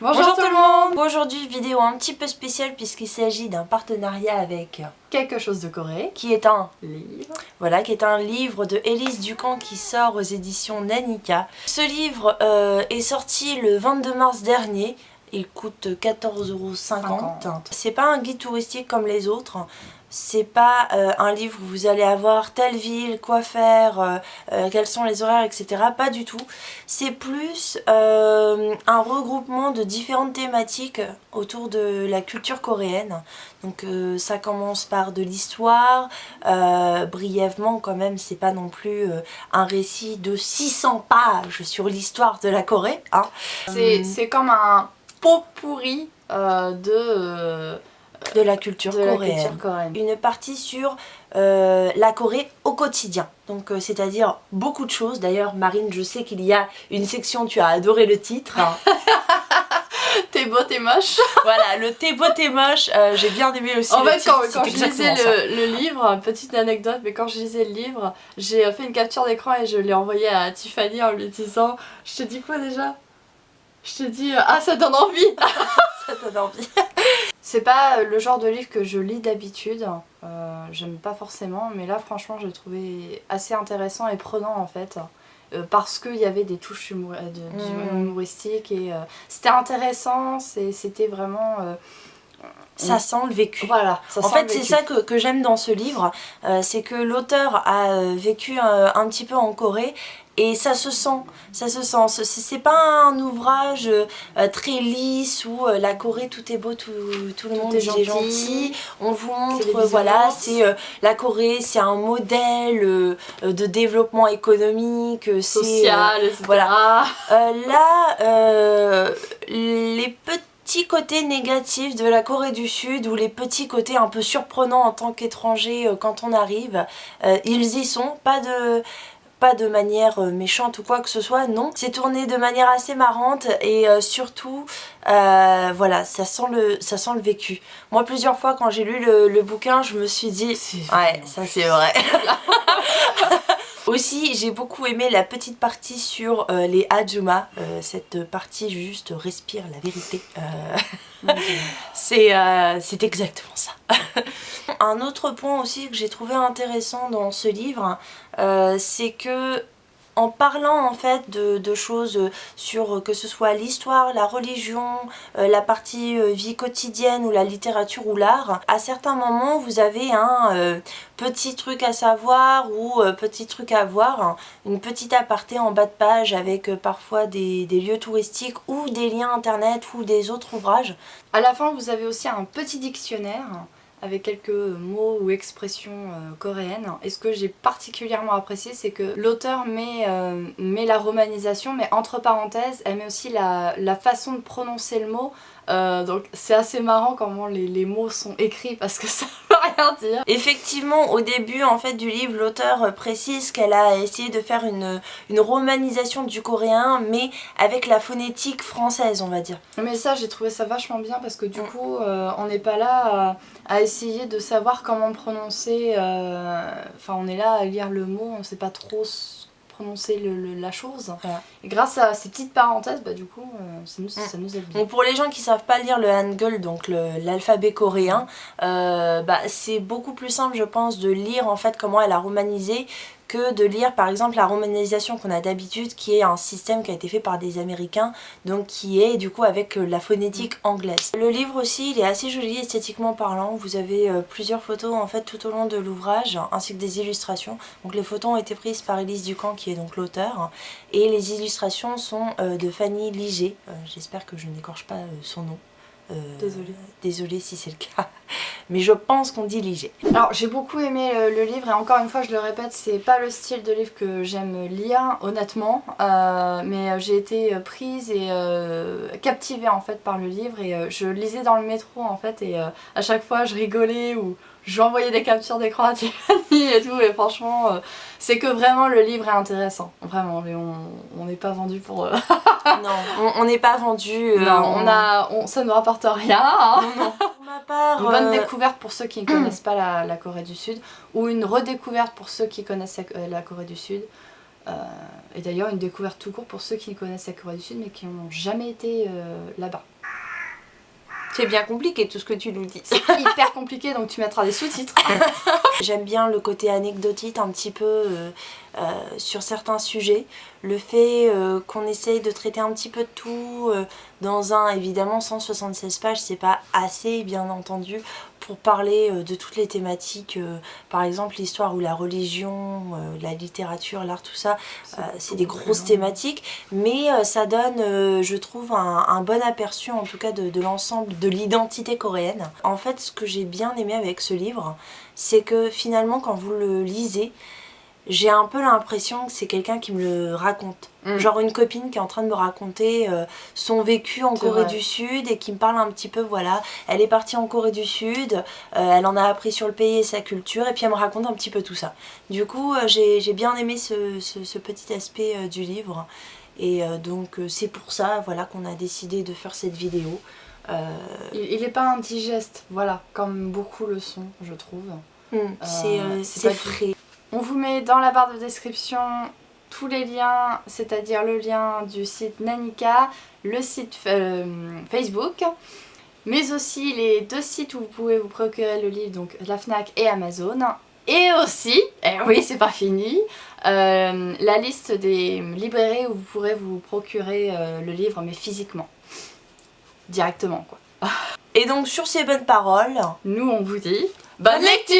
Bonjour tout le monde! Aujourd'hui, vidéo un petit peu spéciale puisqu'il s'agit d'un partenariat avec Quelque chose de Corée, qui est un livre. Voilà, qui est un livre de Élise Ducamp qui sort aux éditions Nanika. Ce livre est sorti le 22 mars dernier. Il coûte 14,50 €. C'est pas un guide touristique comme les autres. C'est pas un livre où vous allez avoir telle ville, quoi faire, quels sont les horaires, etc. Pas du tout. C'est plus un regroupement de différentes thématiques autour de la culture coréenne. Donc ça commence par de l'histoire, brièvement quand même, c'est pas non plus un récit de 600 pages sur l'histoire de la Corée. Hein. C'est comme un pot pourri de la culture coréenne. Une partie sur la Corée au quotidien. Donc c'est-à-dire beaucoup de choses. D'ailleurs Marine, je sais qu'il y a une section, tu as adoré le titre. Hein. T'es beau, t'es moche. Voilà, le t'es beau, t'es moche, j'ai bien aimé aussi en le fait, titre. quand je lisais le livre, petite anecdote, mais quand je lisais le livre, j'ai fait une capture d'écran et je l'ai envoyé à Tiffany en lui disant, je te dis quoi déjà? Je te dis, ah ça donne envie. Ça donne envie. C'est pas le genre de livre que je lis d'habitude, j'aime pas forcément, mais là franchement je l'ai trouvé assez intéressant et prenant en fait. Parce qu'il y avait des touches humoristiques et c'était intéressant, c'était vraiment... ça sent le vécu. Voilà, ça en sent fait, c'est ça que j'aime dans ce livre, c'est que l'auteur a vécu un petit peu en Corée et ça se sent, c'est pas un ouvrage très lisse où la Corée tout est beau, tout le monde est gentil, on vous montre, voilà, c'est la Corée, c'est un modèle de développement économique, social, etc. Voilà. Là, les petits côtés négatifs de la Corée du Sud ou les petits côtés un peu surprenants en tant qu'étranger quand on arrive, ils y sont, pas de manière méchante ou quoi que ce soit, non. C'est tourné de manière assez marrante et surtout, voilà, ça sent le vécu. Moi, plusieurs fois, quand j'ai lu le bouquin, je me suis dit, ouais, ça c'est vrai. Aussi, j'ai beaucoup aimé la petite partie sur les Ajuma, cette partie juste respire la vérité. C'est exactement ça. Un autre point aussi que j'ai trouvé intéressant dans ce livre, c'est que en parlant en fait de choses sur que ce soit l'histoire, la religion, la partie vie quotidienne ou la littérature ou l'art, à certains moments vous avez un petit truc à savoir ou petit truc à voir, une petite aparté en bas de page avec parfois des lieux touristiques ou des liens internet ou des autres ouvrages. À la fin vous avez aussi un petit dictionnaire avec quelques mots ou expressions coréennes. Et ce que j'ai particulièrement apprécié, c'est que l'auteur met la romanisation, mais entre parenthèses, elle met aussi la façon de prononcer le mot. Donc c'est assez marrant comment les mots sont écrits parce que ça veut rien dire. Effectivement, au début en fait du livre, l'auteur précise qu'elle a essayé de faire une romanisation du coréen, mais avec la phonétique française, on va dire. Mais ça, j'ai trouvé ça vachement bien parce que du coup, on n'est pas là à essayer de savoir comment prononcer. Enfin, on est là à lire le mot, on ne sait pas trop prononcer la chose. Voilà. Et grâce à ces petites parenthèses, bah, du coup, ça nous aide bien. Donc pour les gens qui savent pas lire le Hangul, donc l'alphabet coréen, bah, c'est beaucoup plus simple, je pense, de lire en fait comment elle a romanisé que de lire par exemple la romanisation qu'on a d'habitude, qui est un système qui a été fait par des Américains, donc qui est du coup avec la phonétique anglaise. Le livre aussi, il est assez joli esthétiquement parlant, vous avez plusieurs photos en fait tout au long de l'ouvrage, ainsi que des illustrations. Donc les photos ont été prises par Élise Ducamp qui est donc l'auteur, et les illustrations sont de Fanny Liger, j'espère que je n'écorche pas son nom. Désolée si c'est le cas, mais je pense qu'on dit Liger. Alors j'ai beaucoup aimé le livre et encore une fois je le répète, c'est pas le style de livre que j'aime lire honnêtement, mais j'ai été prise et captivée en fait par le livre et je lisais dans le métro en fait et à chaque fois je rigolais ou Je lui ai envoyé des captures d'écran à Tiffany et tout, et franchement, c'est que vraiment le livre est intéressant. Vraiment, on n'est pas vendu pour... Non, on n'est pas vendu... non, ça ne rapporte rien. Hein. Non. Pour ma part... Une bonne découverte pour ceux qui ne connaissent pas la Corée du Sud, ou une redécouverte pour ceux qui connaissent la Corée du Sud. Et d'ailleurs une découverte tout court pour ceux qui connaissent la Corée du Sud mais qui n'ont jamais été là-bas. C'est bien compliqué tout ce que tu nous dis. C'est hyper compliqué, donc tu mettras des sous-titres. J'aime bien le côté anecdotique un petit peu sur certains sujets. Le fait qu'on essaye de traiter un petit peu de tout dans un, évidemment 176 pages, c'est pas assez bien entendu pour parler de toutes les thématiques, par exemple l'histoire ou la religion, la littérature, l'art, tout ça, c'est des grosses thématiques, mais ça donne, je trouve, un bon aperçu en tout cas de l'ensemble de l'identité coréenne. En fait, ce que j'ai bien aimé avec ce livre, c'est que finalement quand vous le lisez, j'ai un peu l'impression que c'est quelqu'un qui me le raconte. Genre une copine qui est en train de me raconter son vécu en Corée du Sud et qui me parle un petit peu, voilà, elle est partie en Corée du Sud, elle en a appris sur le pays et sa culture, et puis elle me raconte un petit peu tout ça. Du coup, j'ai bien aimé ce petit aspect du livre, et donc c'est pour ça, voilà, qu'on a décidé de faire cette vidéo. Il n'est pas indigeste, voilà, comme beaucoup le sont, je trouve. C'est frais. On vous met dans la barre de description tous les liens, c'est-à-dire le lien du site Nanika, le site Facebook, mais aussi les 2 sites où vous pouvez vous procurer le livre, donc la Fnac et Amazon. Et aussi, et oui c'est pas fini, la liste des librairies où vous pourrez vous procurer le livre, mais physiquement. Directement quoi. Et donc sur ces bonnes paroles, nous on vous dit bonne lecture!